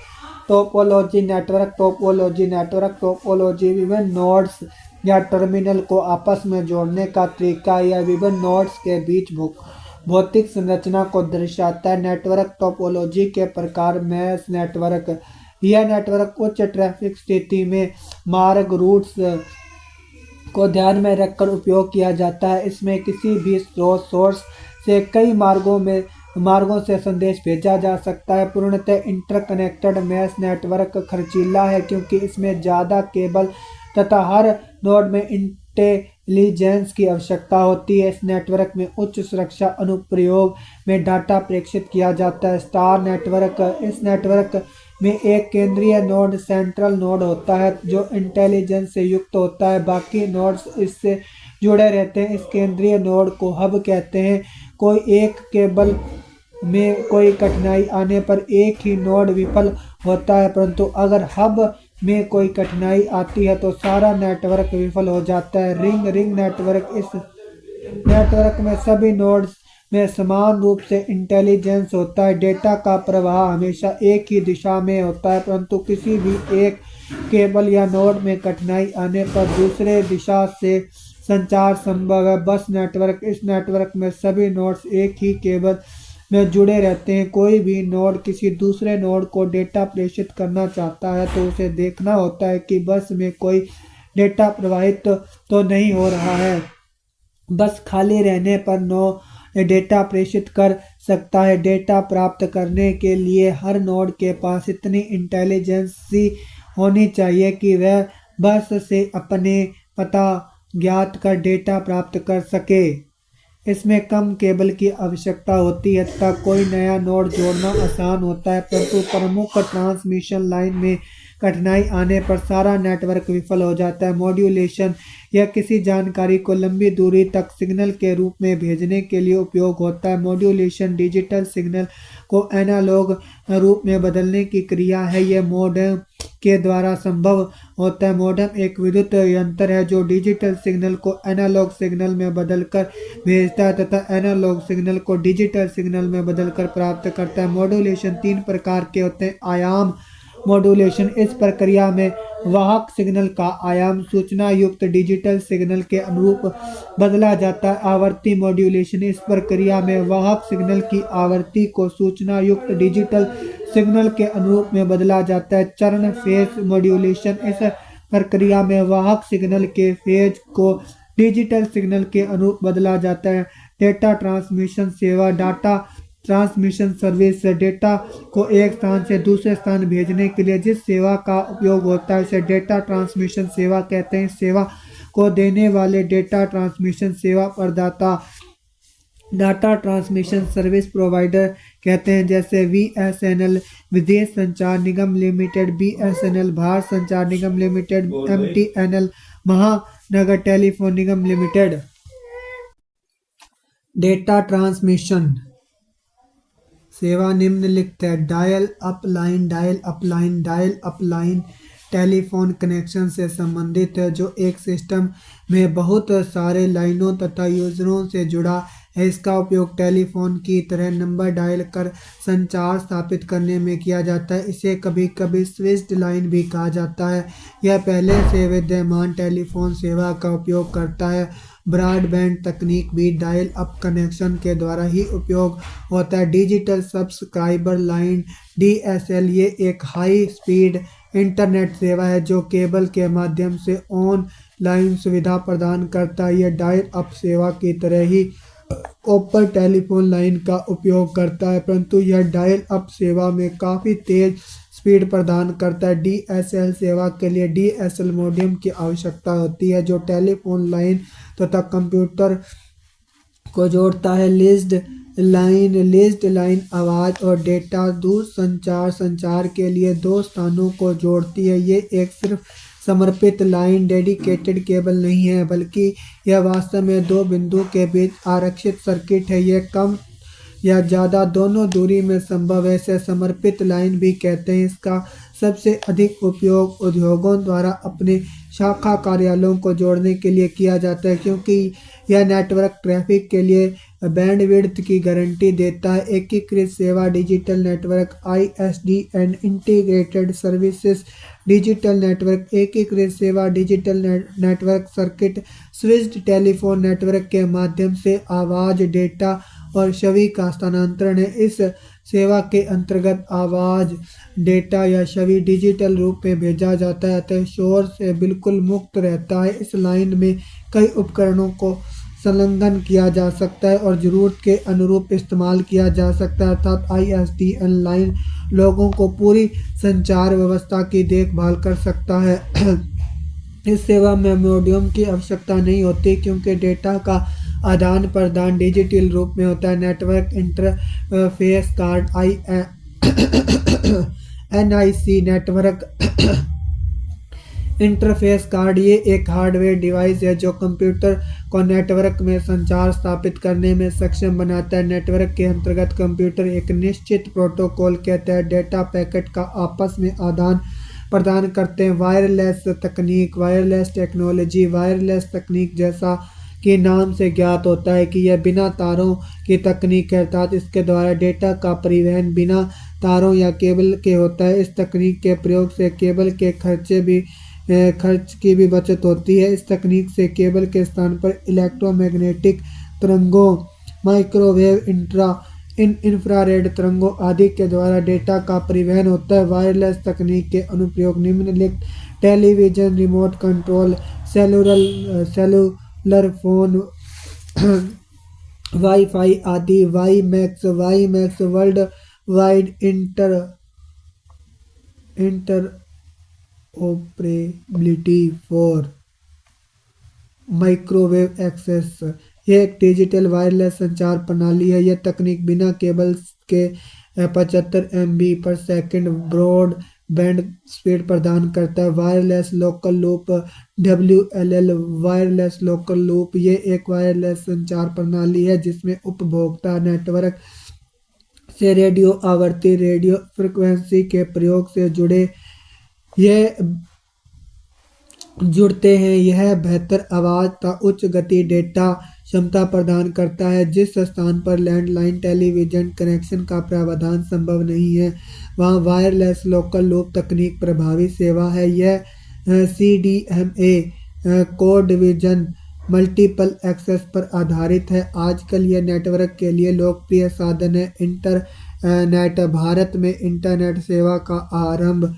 topology. नेटवर्क टोपोलॉजी विभिन्न नोड्स या टर्मिनल को आपस में जोड़ने का तरीका या विभिन्न नोड्स के बीच भौतिक संरचना को दर्शाता है। नेटवर्क टोपोलॉजी के प्रकार। Mesh network. यह नेटवर्क उच्च ट्रैफिक स्थिति में मार्ग रूट्स को ध्यान में रखकर उपयोग किया जाता है। इसमें किसी भी सोर्स से कई मार्गों से संदेश भेजा जा सकता है। पूर्णतः इंटरकनेक्टेड मैश नेटवर्क खर्चीला है क्योंकि इसमें ज़्यादा केबल तथा हर नोड में इंटेलिजेंस की आवश्यकता होती है। इस नेटवर्क में उच्च सुरक्षा अनुप्रयोग में डाटा प्रेषित किया जाता है। Star network. इस नेटवर्क में एक केंद्रीय नोड सेंट्रल नोड होता है जो इंटेलिजेंस से युक्त होता है। बाकी नोड्स इससे जुड़े रहते हैं। इस केंद्रीय नोड को हब कहते हैं। कोई एक केबल में कोई कठिनाई आने पर एक ही नोड विफल होता है, परंतु अगर हब में कोई कठिनाई आती है तो सारा नेटवर्क विफल हो जाता है। Ring network. इस नेटवर्क में सभी नोड्स में समान रूप से इंटेलिजेंस होता है। डेटा का प्रवाह हमेशा एक ही दिशा में होता है, परंतु किसी भी एक केबल या नोड में कठिनाई आने पर दूसरे दिशा से संचार संभव है। बस नेटवर्क। इस नेटवर्क में सभी नोड्स एक ही केबल में जुड़े रहते हैं। कोई भी नोड किसी दूसरे नोड को डेटा प्रेषित करना चाहता है तो उसे देखना होता है कि बस में कोई डेटा प्रवाहित तो नहीं हो रहा है। बस खाली रहने पर नोड डेटा प्रेषित कर सकता है। डेटा प्राप्त करने के लिए हर नोड के पास इतनी इंटेलिजेंस होनी चाहिए कि वह बस से अपने पता ज्ञात कर डेटा प्राप्त कर सके। इसमें कम केबल की आवश्यकता होती है तथा कोई नया नोड जोड़ना आसान होता है, परंतु प्रमुख ट्रांसमिशन लाइन में कठिनाई आने पर सारा नेटवर्क विफल हो जाता है। मॉड्यूलेशन। यह किसी जानकारी को लंबी दूरी तक सिग्नल के रूप में भेजने के लिए उपयोग होता है। मॉड्यूलेशन डिजिटल सिग्नल को एनालॉग रूप में बदलने की क्रिया है। यह मॉडेम के द्वारा संभव होता है। मॉडेम एक विद्युत यंत्र है जो डिजिटल सिग्नल को एनालॉग सिग्नल में बदलकर भेजता है तथा एनालॉग सिग्नल को डिजिटल सिग्नल में बदलकर प्राप्त करता है। मॉड्यूलेशन 3 प्रकार के होते हैं। आयाम मॉड्यूलेशन। इस प्रक्रिया में वाहक सिग्नल का आयाम सूचना युक्त डिजिटल सिग्नल के अनुरूप बदला जाता है। आवर्ती मॉड्यूलेशन। इस प्रक्रिया में वाहक सिग्नल की आवृत्ति को सूचना युक्त डिजिटल सिग्नल के अनुरूप में बदला जाता है। चरण फेज मॉड्यूलेशन। इस प्रक्रिया में वाहक सिग्नल के फेज को डिजिटल सिग्नल के अनुरूप बदला जाता है। डेटा ट्रांसमिशन सेवा। Data transmission service. डेटा को एक स्थान से दूसरे स्थान भेजने के लिए जिस सेवा का उपयोग होता है उसे डेटा ट्रांसमिशन सेवा कहते हैं। सेवा को देने वाले डेटा ट्रांसमिशन सेवा प्रदाता डाटा ट्रांसमिशन सर्विस प्रोवाइडर कहते हैं, जैसे BSNL विदेश संचार निगम लिमिटेड, BSNL भारत संचार निगम लिमिटेड, MTNL महानगर टेलीफोन निगम लिमिटेड। डेटा ट्रांसमिशन सेवा निम्नलिखित है। Dial up line telephone connection से संबंधित है जो एक सिस्टम में बहुत सारे लाइनों तथा यूजरों से जुड़ा है। इसका उपयोग टेलीफोन की तरह नंबर डायल कर संचार स्थापित करने में किया जाता है। इसे कभी कभी स्विच्ड लाइन भी कहा जाता है। यह पहले से विद्यमान टेलीफोन सेवा का उपयोग करता है। ब्रॉडबैंड तकनीक भी डायल अप कनेक्शन के द्वारा ही उपयोग होता है। डिजिटल सब्सक्राइबर लाइन DSL ये एक हाई स्पीड इंटरनेट सेवा है जो केबल के माध्यम से ऑनलाइन सुविधा प्रदान करता है। यह डायल अप सेवा की तरह ही कॉपर टेलीफोन लाइन का उपयोग करता है, परंतु यह डायल अप सेवा में काफ़ी तेज़ स्पीड प्रदान करता है। डीएसएल सेवा के लिए डीएसएल मॉडेम की आवश्यकता होती है, जो टेलीफोन लाइन तथा कंप्यूटर को जोड़ता है। लिज्ड लाइन आवाज़ और डेटा दूरसंचार संचार के लिए दो स्थानों को जोड़ती है। ये एक सिर्फ समर्पित लाइन डेडिकेटेड केबल नहीं है, बल्कि यह वास्तव में दो बिंदु के बीच आरक्षित सर्किट है। यह कम या ज़्यादा दोनों दूरी में संभव है। इसे समर्पित लाइन भी कहते हैं। इसका सबसे अधिक उपयोग उद्योगों द्वारा अपने शाखा कार्यालयों को जोड़ने के लिए किया जाता है, क्योंकि यह नेटवर्क ट्रैफिक के लिए बैंडविड्थ की गारंटी देता है। एकीकृत सेवा digital network ISDN integrated services digital network एकीकृत सेवा digital network circuit switched telephone network के माध्यम से आवाज़, डेटा और छवि का स्थानांतरण है। इस सेवा के अंतर्गत आवाज़, डेटा या छवि डिजिटल रूप में भेजा जाता है, अतः शोर से बिल्कुल मुक्त रहता है। इस लाइन में कई उपकरणों को संलग्न किया जा सकता है और ज़रूरत के अनुरूप इस्तेमाल किया जा सकता है, अर्थात ISDN लाइन लोगों को पूरी संचार व्यवस्था की देखभाल कर सकता है। इस सेवा में मॉडेम की आवश्यकता नहीं होती, क्योंकि डेटा का आदान प्रदान डिजिटल रूप में होता है। Network interface card NIC network interface card ये एक हार्डवेयर डिवाइस है जो कंप्यूटर को नेटवर्क में संचार स्थापित करने में सक्षम बनाता है। नेटवर्क के अंतर्गत कंप्यूटर एक निश्चित प्रोटोकॉल के तहत डेटा पैकेट का आपस में आदान प्रदान करते हैं। वायरलेस तकनीक जैसा कि नाम से ज्ञात होता है कि यह बिना तारों की तकनीक है, अर्थात इसके द्वारा डेटा का परिवहन बिना तारों या केबल के होता है। इस तकनीक के प्रयोग से केबल के खर्च की भी बचत होती है। इस तकनीक से केबल के स्थान पर इलेक्ट्रोमैग्नेटिक तरंगों, माइक्रोवेव, इंफ्रारेड तरंगों आदि के द्वारा डेटा का परिवहन होता है। वायरलेस तकनीक के अनुप्रयोग निम्नलिखित television, remote control, cellular phone, wifi आदि। Wimax world wide interoperability for microwave access. यह एक डिजिटल वायरलेस संचार प्रणाली है। यह तकनीक बिना केबल्स के 75 MB/s ब्रॉड बैंड स्पीड प्रदान करता है। Wireless local loop WLL wireless local loop ये एक वायरलेस संचार प्रणाली है जिसमें उपभोक्ता नेटवर्क से रेडियो आवृत्ति रेडियो फ्रिक्वेंसी के प्रयोग से जुड़ते हैं। यह बेहतर आवाज़ तथा उच्च गति डेटा क्षमता प्रदान करता है। जिस स्थान पर लैंडलाइन टेलीविज़न कनेक्शन का प्रावधान संभव नहीं है, वहाँ वायरलेस लोकल लूप तकनीक प्रभावी सेवा है। यह CDMA code division multiple access पर आधारित है। आजकल यह नेटवर्क के लिए लोकप्रिय साधन है। इंटरनेट। भारत में इंटरनेट सेवा का आरंभ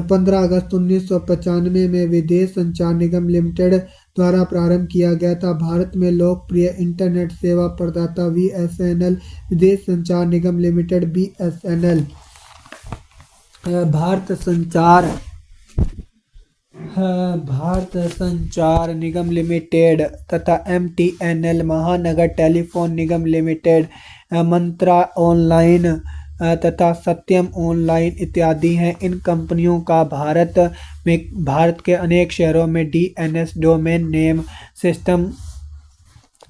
15 अगस्त 1995 में विदेश संचार निगम लिमिटेड द्वारा प्रारंभ किया गया था। भारत में लोकप्रिय इंटरनेट सेवा प्रदाता BSNL विदेश संचार निगम लिमिटेड BSNL, भारत संचार निगम लिमिटेड तथा MTNL महानगर टेलीफोन निगम लिमिटेड, मंत्रा ऑनलाइन तथा सत्यम ऑनलाइन इत्यादि हैं। इन कंपनियों का भारत के अनेक शहरों में DNS domain name system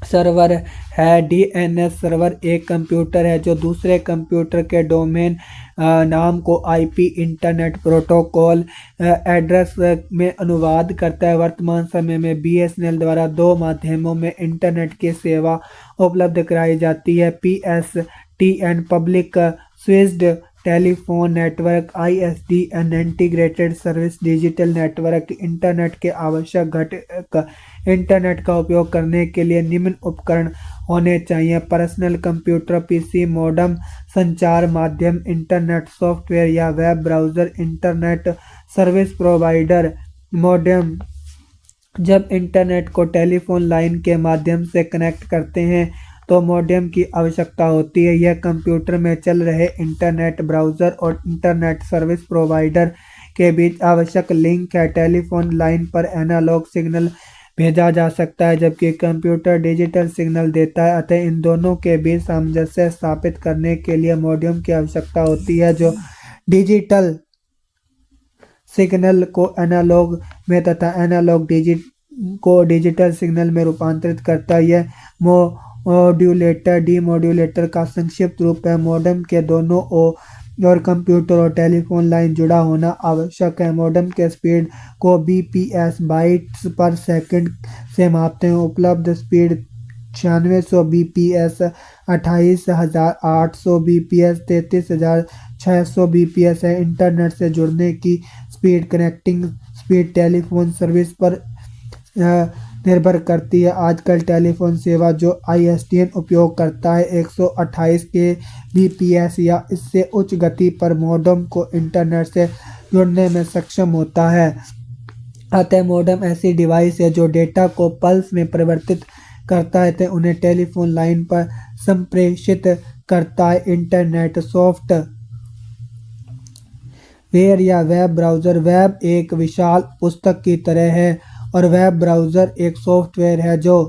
server है। DNS सर्वर एक कंप्यूटर है जो दूसरे कंप्यूटर के डोमेन नाम को IP इंटरनेट प्रोटोकॉल एड्रेस में अनुवाद करता है। वर्तमान समय में BSNL द्वारा दो माध्यमों में इंटरनेट की सेवा उपलब्ध कराई जाती है। PSTN public switched telephone network, ISDN integrated service digital network. Internet के आवश्यक घटक इंटरनेट का उपयोग करने के लिए निम्न उपकरण होने चाहिए: पर्सनल कंप्यूटर, PC, मॉडेम, संचार माध्यम, इंटरनेट सॉफ्टवेयर या web browser, internet service provider. Modem जब इंटरनेट को टेलीफोन लाइन के माध्यम से कनेक्ट करते हैं तो मॉडेम की आवश्यकता होती है। यह कंप्यूटर में चल रहे इंटरनेट ब्राउज़र और इंटरनेट सर्विस प्रोवाइडर के बीच आवश्यक लिंक है। टेलीफोन लाइन पर एनालॉग सिग्नल भेजा जा सकता है जबकि कंप्यूटर डिजिटल सिग्नल देता है, अतः इन दोनों के बीच सामंजस्य स्थापित करने के लिए मॉडेम की आवश्यकता होती है जो डिजिटल सिग्नल को एनालॉग में तथा एनालॉग को डिजिटल सिग्नल में रूपांतरित करता है। यह मॉड्यूलेटर डीमॉड्यूलेटर का संक्षिप्त रूप है। मॉडेम के दोनों और कंप्यूटर और टेलीफोन लाइन जुड़ा होना आवश्यक है। मॉडेम के स्पीड को बीपीएस बाइट्स पर सेकंड से मापते हैं। उपलब्ध स्पीड 9600 बीपीएस, 28800 बीपीएस, 33600 बीपीएस है। इंटरनेट से जुड़ने की speed connecting speed telephone service पर निर्भर करती है। आजकल टेलीफोन सेवा जो ISDN उपयोग करता है 128 के बीपीएस या इससे उच्च गति पर मॉडेम को इंटरनेट से जुड़ने में सक्षम होता है। अतः मॉडेम ऐसी डिवाइस है जो डेटा को पल्स में परिवर्तित करता है तो उन्हें टेलीफोन लाइन पर संप्रेषित करता है। इंटरनेट सॉफ्टवेयर या वेब ब्राउज़र। वेब एक विशाल पुस्तक की तरह है और वेब ब्राउज़र एक सॉफ्टवेयर है जो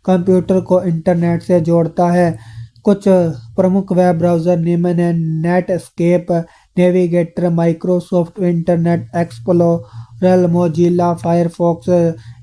कंप्यूटर को इंटरनेट से जोड़ता है। कुछ प्रमुख वेब ब्राउज़र निम्न हैं: Netscape, Navigator, Microsoft Internet Explorer, Mozilla Firefox,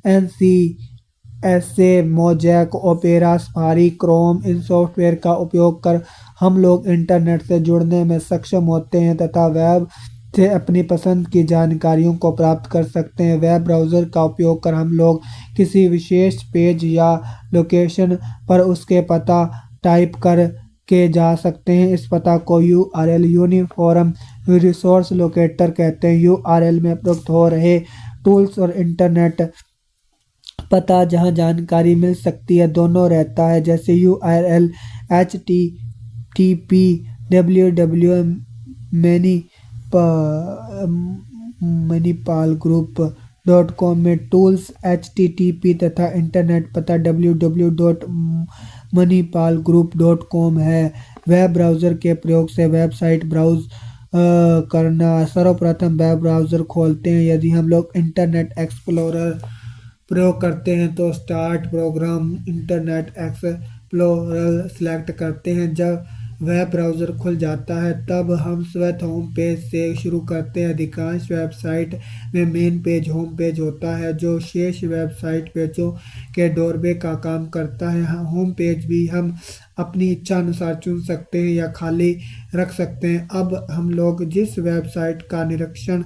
NCSA, Mosaic, Opera, Safari, Chrome. इन सॉफ्टवेयर का उपयोग कर हम लोग इंटरनेट से जुड़ने में सक्षम होते हैं तथा वेब से अपनी पसंद की जानकारियों को प्राप्त कर सकते हैं। वेब ब्राउज़र का उपयोग कर हम लोग किसी विशेष पेज या लोकेशन पर उसके पता टाइप कर के जा सकते हैं। इस पता को URL यूनिफॉर्म रिसोर्स लोकेटर कहते हैं। URL में प्रयुक्त हो रहे टूल्स और इंटरनेट पता जहां जानकारी मिल सकती है दोनों रहता है। जैसे URL HTTP www.manipalgroup.com में टूल्स HTTP तथा इंटरनेट पता www.manipalgroup.com है। वेब ब्राउज़र के प्रयोग से वेबसाइट ब्राउज़ करना। सर्वप्रथम वेब ब्राउज़र खोलते हैं। यदि हम लोग इंटरनेट एक्सप्लोरर प्रयोग करते हैं तो start programme internet explorer select करते हैं। जब वेब ब्राउज़र खुल जाता है तब हम स्वतः होम पेज से शुरू करते हैं। अधिकांश वेबसाइट में मेन पेज होम पेज होता है जो शेष वेबसाइट पेजों के डोरवे का काम करता है। होम पेज भी हम अपनी इच्छा अनुसार चुन सकते हैं या खाली रख सकते हैं। अब हम लोग जिस वेबसाइट का निरीक्षण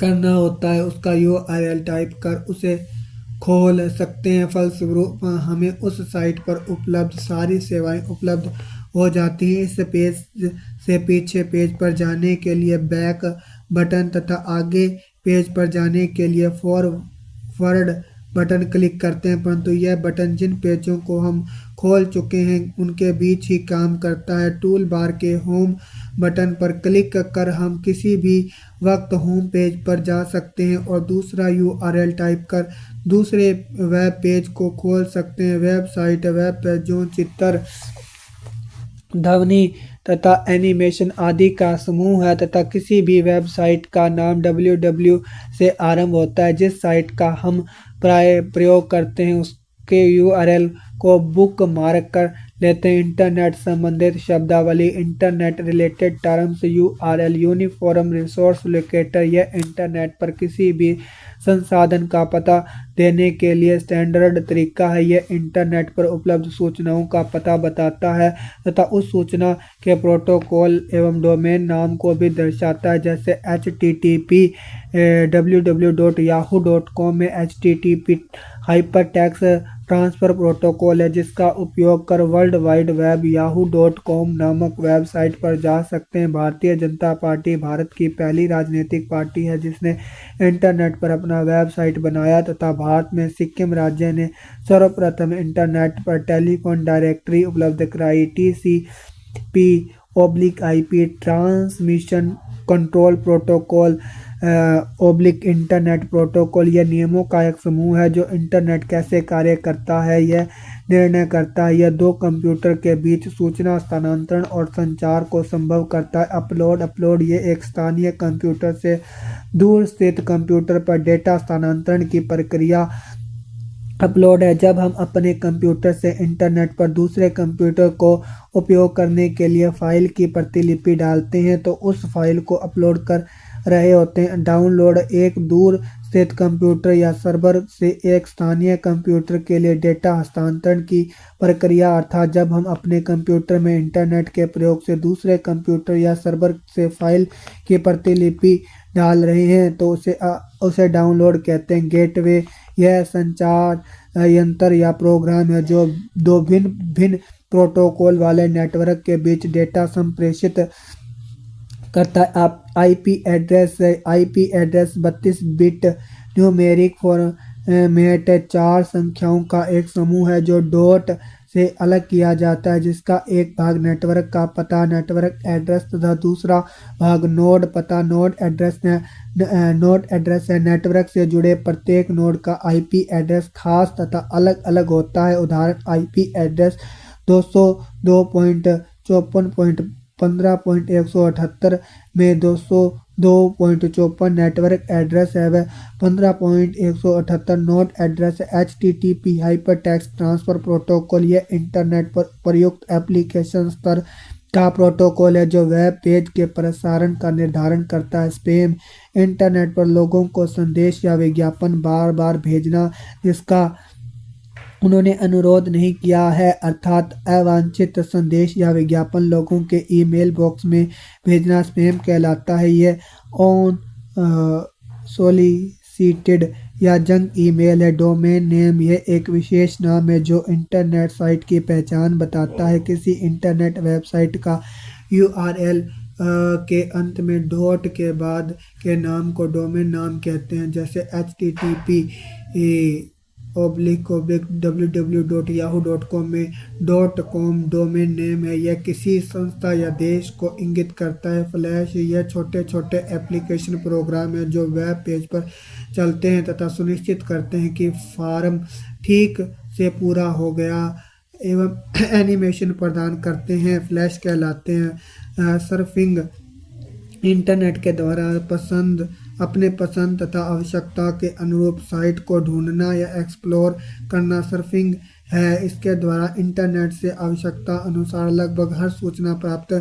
करना होता है उसका URL टाइप कर उसे खोल सकते हैं। फलस्वरूप हमें उस साइट पर उपलब्ध सारी सेवाएं उपलब्ध हो जाती हैं। इस पेज से पीछे पेज पर जाने के लिए बैक बटन तथा आगे पेज पर जाने के लिए फॉरवर्ड बटन क्लिक करते हैं, परंतु यह बटन जिन पेजों को हम खोल चुके हैं उनके बीच ही काम करता है। टूल बार के होम बटन पर क्लिक कर हम किसी भी वक्त होम पेज पर जा सकते हैं और दूसरा URL टाइप कर दूसरे वेब पेज को खोल सकते हैं। वेबसाइट वेब पेजों, चित्र, ध्वनि तथा एनिमेशन आदि का समूह है तथा किसी भी वेबसाइट का नाम www से आरंभ होता है। जिस साइट का हम प्राय प्रयोग करते हैं उसके URL को बुक मार्क कर लेते हैं। इंटरनेट संबंधित शब्दावली internet related terms URL uniform resource locator यह इंटरनेट पर किसी भी संसाधन का पता देने के लिए स्टैंडर्ड तरीका है। यह इंटरनेट पर उपलब्ध सूचनाओं का पता बताता है तथा उस सूचना के प्रोटोकॉल एवं डोमेन नाम को भी दर्शाता है। जैसे HTTP www.yahoo.com में HTTP हाइपरटेक्स्ट ट्रांसफ़र प्रोटोकॉल है जिसका उपयोग कर वर्ल्ड वाइड वेब yahoo.com नामक वेबसाइट पर जा सकते हैं। भारतीय जनता पार्टी भारत की पहली राजनीतिक पार्टी है जिसने इंटरनेट पर अपना वेबसाइट बनाया तथा भारत में सिक्किम राज्य ने सर्वप्रथम इंटरनेट पर टेलीफोन डायरेक्टरी उपलब्ध कराई। TCP/IP transmission control protocol oblique internet protocol यह नियमों का एक समूह है जो इंटरनेट कैसे कार्य करता है यह निर्णय करता है। यह दो कंप्यूटर के बीच सूचना स्थानांतरण और संचार को संभव करता है। अपलोड ये एक स्थानीय कंप्यूटर से दूर स्थित कंप्यूटर पर डेटा स्थानांतरण की प्रक्रिया अपलोड है। जब हम अपने कंप्यूटर से इंटरनेट पर दूसरे कंप्यूटर को उपयोग करने के लिए फाइल की प्रतिलिपि डालते हैं तो उस फाइल को अपलोड कर रहे होते हैं। डाउनलोड एक दूर स्थित कंप्यूटर या सर्वर से एक स्थानीय कंप्यूटर के लिए डेटा हस्तांतरण की प्रक्रिया, अर्थात जब हम अपने कंप्यूटर में इंटरनेट के प्रयोग से दूसरे कंप्यूटर या सर्वर से फाइल की प्रतिलिपि डाल रहे हैं तो उसे डाउनलोड कहते हैं। गेटवे यह संचार यंत्र या प्रोग्राम है जो दो भिन्न भिन्न प्रोटोकॉल वाले नेटवर्क के बीच डेटा संप्रेषित करता है। IP address 32 bit numeric format 4 संख्याओं का एक समूह है जो डॉट से अलग किया जाता है, जिसका एक भाग नेटवर्क का पता नेटवर्क एड्रेस तथा दूसरा भाग नोड पता नोड एड्रेस है। नेटवर्क से जुड़े प्रत्येक नोड का आईपी एड्रेस खास तथा अलग अलग होता है। उदाहरण आईपी एड्रेस 202.15.178 में 202.54 नेटवर्क एड्रेस है वह 15.178 नोड एड्रेस है। HTTP हाइपरटेक्स्ट ट्रांसफर प्रोटोकॉल यह इंटरनेट पर प्रयुक्त एप्लीकेशन स्तर का प्रोटोकॉल है जो वेब पेज के प्रसारण का निर्धारण करता है। स्पैम इंटरनेट पर लोगों को संदेश या विज्ञापन बार बार भेजना जिसका उन्होंने अनुरोध नहीं किया है, अर्थात अवांछित संदेश या विज्ञापन लोगों के ईमेल बॉक्स में भेजना स्पैम कहलाता है। यह सोलिसिटेड या जंक ईमेल है। डोमेन नेम यह एक विशेष नाम है जो इंटरनेट साइट की पहचान बताता है। किसी इंटरनेट वेबसाइट का URL के अंत में डॉट के बाद के नाम को डोमेन नाम कहते हैं, जैसे http www.yahoo.com में .com डोमेन नेम है। यह किसी संस्था या देश को इंगित करता है। फ्लैश यह छोटे छोटे एप्लीकेशन प्रोग्राम है जो वेब पेज पर चलते हैं तथा सुनिश्चित करते हैं कि फॉर्म ठीक से पूरा हो गया एवं एनिमेशन प्रदान करते हैं फ्लैश कहलाते हैं। सर्फिंग इंटरनेट के द्वारा अपने पसंद तथा आवश्यकता के अनुरूप साइट को ढूंढना या एक्सप्लोर करना सर्फिंग है। इसके द्वारा इंटरनेट से आवश्यकता अनुसार लगभग हर सूचना प्राप्त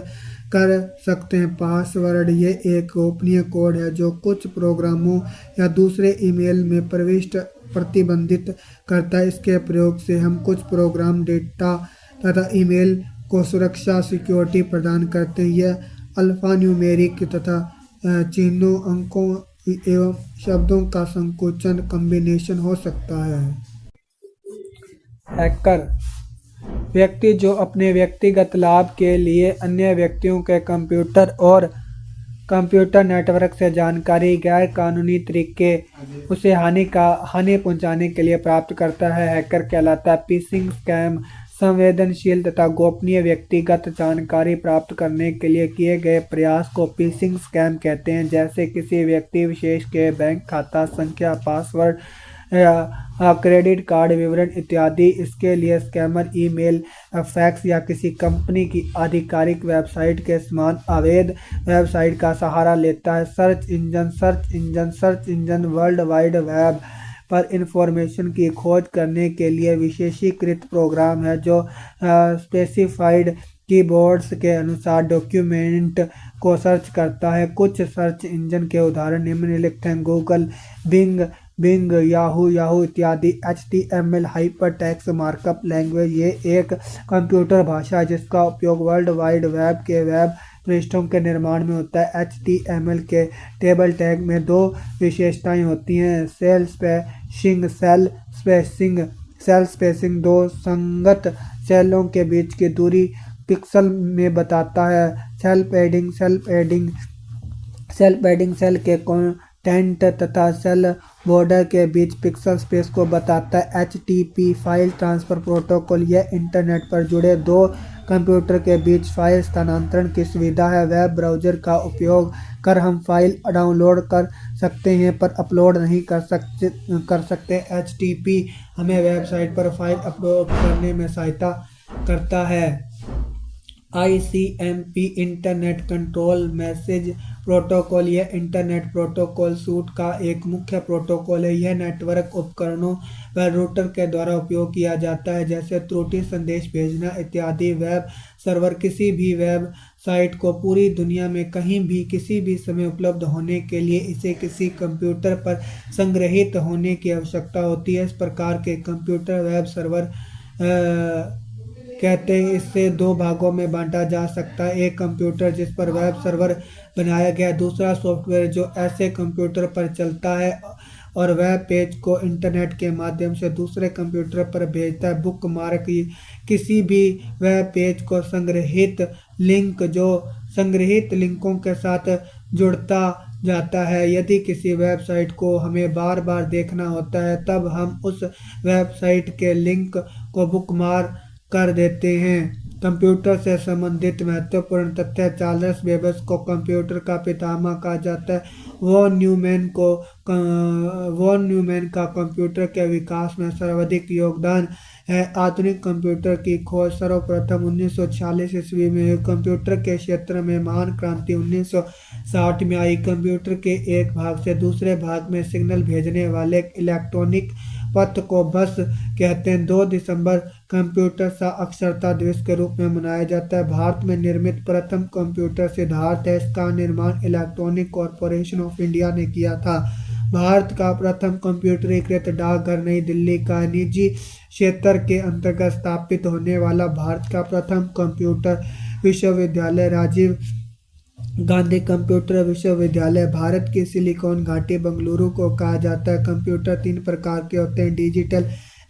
कर सकते हैं। पासवर्ड ये एक गोपनीय कोड है जो कुछ प्रोग्रामों या दूसरे ईमेल में प्रविष्टि प्रतिबंधित करता है। इसके प्रयोग से हम कुछ प्रोग्राम डेटा तथा ईमेल को सुरक्षा सिक्योरिटी प्रदान करते हैं। यह अल्फान्यूमेरिक तथा चिन्हों अंकों एवं शब्दों का संकोचन कॉम्बिनेशन हो सकता है। हैकर व्यक्ति जो अपने व्यक्तिगत लाभ के लिए अन्य व्यक्तियों के कंप्यूटर और कंप्यूटर नेटवर्क से जानकारी गैर कानूनी तरीके उसे हानि पहुंचाने के लिए प्राप्त करता है हैकर कहलाता है। फिशिंग स्कैम संवेदनशील तथा गोपनीय व्यक्तिगत जानकारी प्राप्त करने के लिए किए गए प्रयास को फिशिंग स्कैम कहते हैं, जैसे किसी व्यक्ति विशेष के बैंक खाता संख्या पासवर्ड क्रेडिट कार्ड विवरण इत्यादि। इसके लिए स्कैमर ईमेल फैक्स या किसी कंपनी की आधिकारिक वेबसाइट के समान अवैध वेबसाइट का सहारा लेता है। Search engine world wide web पर इंफॉर्मेशन की खोज करने के लिए विशेषीकृत प्रोग्राम है जो स्पेसिफाइड कीवर्ड्स के अनुसार डॉक्यूमेंट को सर्च करता है। कुछ सर्च इंजन के उदाहरण निम्नलिखित हैं: गूगल, बिंग, याहू इत्यादि। HTML हाइपरटेक्स्ट मार्कअप लैंग्वेज ये एक कंप्यूटर भाषा है जिसका उपयोग वर्ल्ड वाइड वेब के वेब पृष्ठों के निर्माण में होता है। HTML के टेबल टैग में दो विशेषताएं होती हैं: सेल स्पेसिंग दो संगत सेलों के बीच की दूरी पिक्सल में बताता है। सेल पैडिंग सेल के कंटेंट तथा सेल बॉर्डर के बीच पिक्सल स्पेस को बताता है। HTTP फाइल ट्रांसफर प्रोटोकॉल यह इंटरनेट पर जुड़े दो कंप्यूटर के बीच फाइल स्थानांतरण की सुविधा है। वेब ब्राउज़र का उपयोग कर हम फाइल डाउनलोड कर सकते हैं पर अपलोड नहीं कर सकते। HTTP हमें वेबसाइट पर फाइल अपलोड करने में सहायता करता है। ICMP internet control message protocol, यह इंटरनेट प्रोटोकॉल सूट का एक मुख्य प्रोटोकॉल है। यह नेटवर्क उपकरणों व रूटर के द्वारा उपयोग किया जाता है, जैसे त्रुटि संदेश भेजना इत्यादि। वेब सर्वर किसी भी वेब साइट को पूरी दुनिया में कहीं भी किसी भी समय उपलब्ध होने के लिए इसे किसी कंप्यूटर पर संग्रहीत होने की आवश्यकता होती है। इस प्रकार के कंप्यूटर वेब सर्वर कहते हैं। इससे दो भागों में बांटा जा सकता है, एक कंप्यूटर जिस पर वेब सर्वर बनाया गया है, दूसरा सॉफ्टवेयर जो ऐसे कंप्यूटर पर चलता है और वेब पेज को इंटरनेट के माध्यम से दूसरे कंप्यूटर पर भेजता है। बुकमार्क किसी भी वेब पेज को संग्रहीत लिंक जो संग्रहीत लिंकों के साथ जुड़ता जाता है। यदि किसी वेबसाइट को हमें बार बार देखना होता है तब हम उस वेबसाइट के लिंक को बुकमार्क कर देते हैं। कंप्यूटर से संबंधित महत्वपूर्ण तथ्य। चार्ल्स बेबेज को कंप्यूटर का पितामह कहा जाता है। वॉन न्यूमैन का कंप्यूटर के विकास में सर्वाधिक योगदान है। आधुनिक कंप्यूटर की खोज सर्वप्रथम 1946 ईस्वी में हुई। कंप्यूटर के क्षेत्र में महान क्रांति 1960 में आई। कंप्यूटर के एक भाग से दूसरे भाग में सिग्नल भेजने वाले इलेक्ट्रॉनिक पथ को बस कहते हैं। 2 दिसंबर कंप्यूटर साक्षरता दिवस के रूप में मनाया जाता है। भारत में निर्मित प्रथम कंप्यूटर सिद्धार्थ है। इसका निर्माण इलेक्ट्रॉनिक कॉरपोरेशन ऑफ इंडिया ने किया था। भारत का प्रथम कंप्यूटरीकृत डाकघर नई दिल्ली का निजी क्षेत्र के अंतर्गत स्थापित होने वाला भारत का प्रथम कंप्यूटर विश्वविद्यालय राजीव गांधी कंप्यूटर विश्वविद्यालय भारत की सिलिकॉन घाटी बेंगलुरु को कहा जाता है। कंप्यूटर 3 प्रकार के होते हैं, डिजिटल,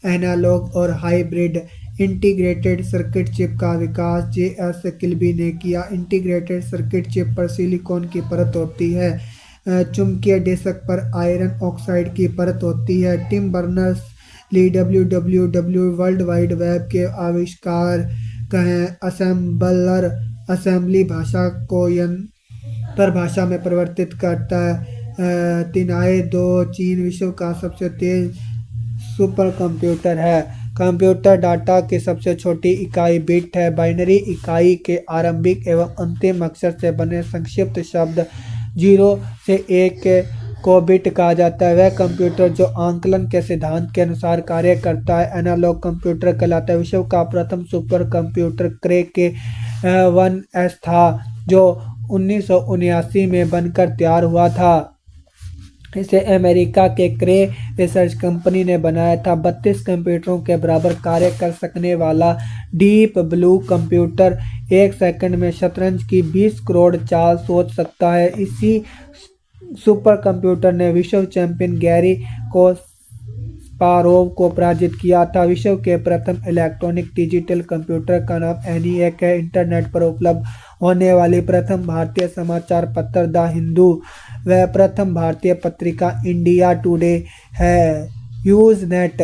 एनालॉग और हाइब्रिड। इंटीग्रेटेड सर्किट चिप का विकास JS किल्बी ने किया। इंटीग्रेटेड सर्किट चिप पर सिलिकॉन की परत होती है। चुंबकीय डिस्क पर आयरन ऑक्साइड की परत होती है। Tim Berners-Lee WWW world wide web के आविष्कार कहें। असेंबलर असेंबली भाषा को यंत्र भाषा में परिवर्तित करता है। तिनाई 2 चीन विश्व का सबसे तेज सुपर कंप्यूटर है। कंप्यूटर डाटा की सबसे छोटी इकाई बिट है। बाइनरी इकाई के आरंभिक एवं अंतिम अक्षर से बने संक्षिप्त शब्द 0 से 1 को बिट कहा जाता है। वह कंप्यूटर जो आंकलन के सिद्धांत के अनुसार कार्य करता है एनालॉग कंप्यूटर कहलाता है। विश्व का प्रथम सुपर कंप्यूटर क्रे के 1S था जो 1979 में बनकर तैयार हुआ था। इसे अमेरिका के क्रे रिसर्च कंपनी ने बनाया था। 32 कंप्यूटरों के बराबर कार्य कर सकने वाला डीप ब्लू कंप्यूटर 1 सेकंड में शतरंज की 20 करोड़ चाल सोच सकता है। इसी सुपर कंप्यूटर ने विश्व चैंपियन गैरी कास्पारोव को पराजित किया था। विश्व के प्रथम इलेक्ट्रॉनिक डिजिटल कंप्यूटर का नाम ENIAC है। इंटरनेट पर उपलब्ध होने वाली प्रथम भारतीय समाचार पत्र द हिंदू व प्रथम भारतीय पत्रिका इंडिया टुडे है। यूजनेट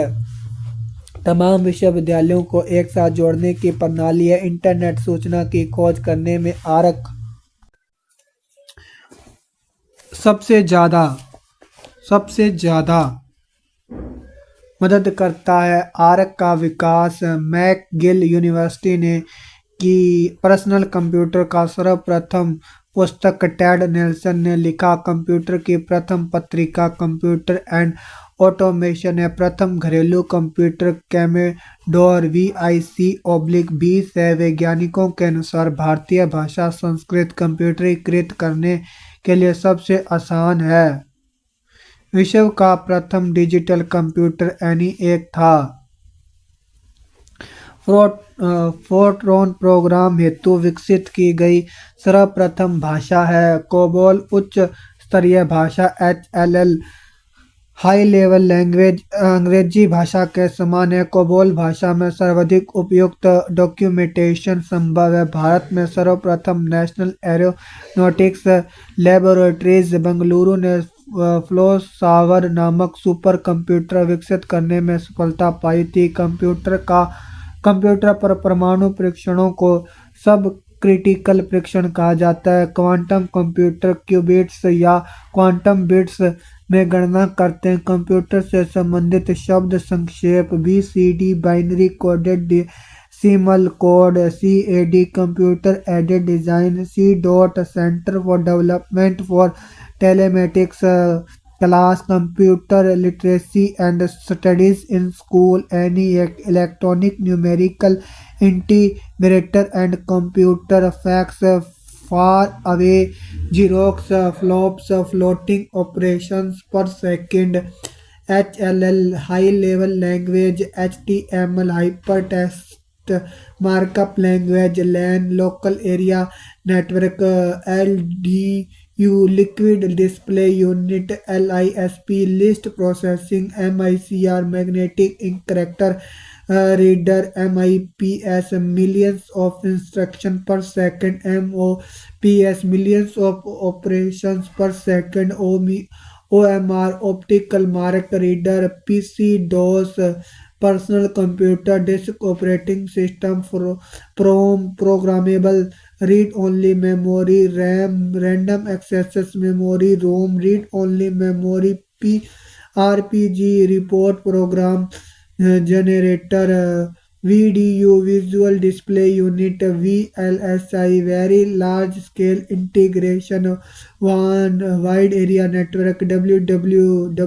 तमाम विश्वविद्यालयों को एक साथ जोड़ने की प्रणाली है। इंटरनेट सूचना की खोज करने में आर्क सबसे ज़्यादा मदद करता है। आर्क का विकास मैकगिल यूनिवर्सिटी ने की। पर्सनल कंप्यूटर का सर्वप्रथम पुस्तक टेड नेल्सन ने लिखा। कंप्यूटर की प्रथम पत्रिका कंप्यूटर एंड ऑटोमेशन है। प्रथम घरेलू कंप्यूटर कैमेडोर VIC/20 है। वैज्ञानिकों के अनुसार भारतीय भाषा संस्कृत कंप्यूटरीकृत करने के लिए सबसे आसान है। विश्व का प्रथम डिजिटल कंप्यूटर ENIAC था। फोर्ट्रॉन प्रोग्राम हेतु विकसित की गई सर्वप्रथम भाषा है। कोबोल उच्च स्तरीय भाषा HLL हाई लेवल लैंग्वेज अंग्रेजी भाषा के समान है। कोबोल भाषा में सर्वाधिक उपयुक्त डॉक्यूमेंटेशन संभव है। भारत में सर्वप्रथम नेशनल एरोनॉटिक्स लैबोरेटरीज बेंगलुरु ने फ्लोसावर नामक सुपर कंप्यूटर विकसित करने में सफलता पाई थी। कंप्यूटर पर परमाणु परीक्षणों को सब क्रिटिकल परीक्षण कहा जाता है। क्वांटम कंप्यूटर क्यूबिट्स या क्वांटम बिट्स में गणना करते हैं। कंप्यूटर से संबंधित शब्द संक्षेप BCD binary coded decimal code, CAD computer aided design, C dot center for development for telematics class, computer literacy and studies in school, any electronic numerical integrator and computer fax, far away xerox flops, floating operations per second, HLL high level language, HTML hypertext markup language, LAN local area network, LDU liquid display unit, LISP list processing, MICR magnetic ink character reader, MIPS millions of instructions per second, MOPS millions of operations per second, OMR optical mark reader, PC DOS personal computer disk operating system, programmable read only memory, RAM random access memory, ROM read only memory, RPG report program generator, VDU visual display unit, VLSI very large scale integration, one wide area network, WWW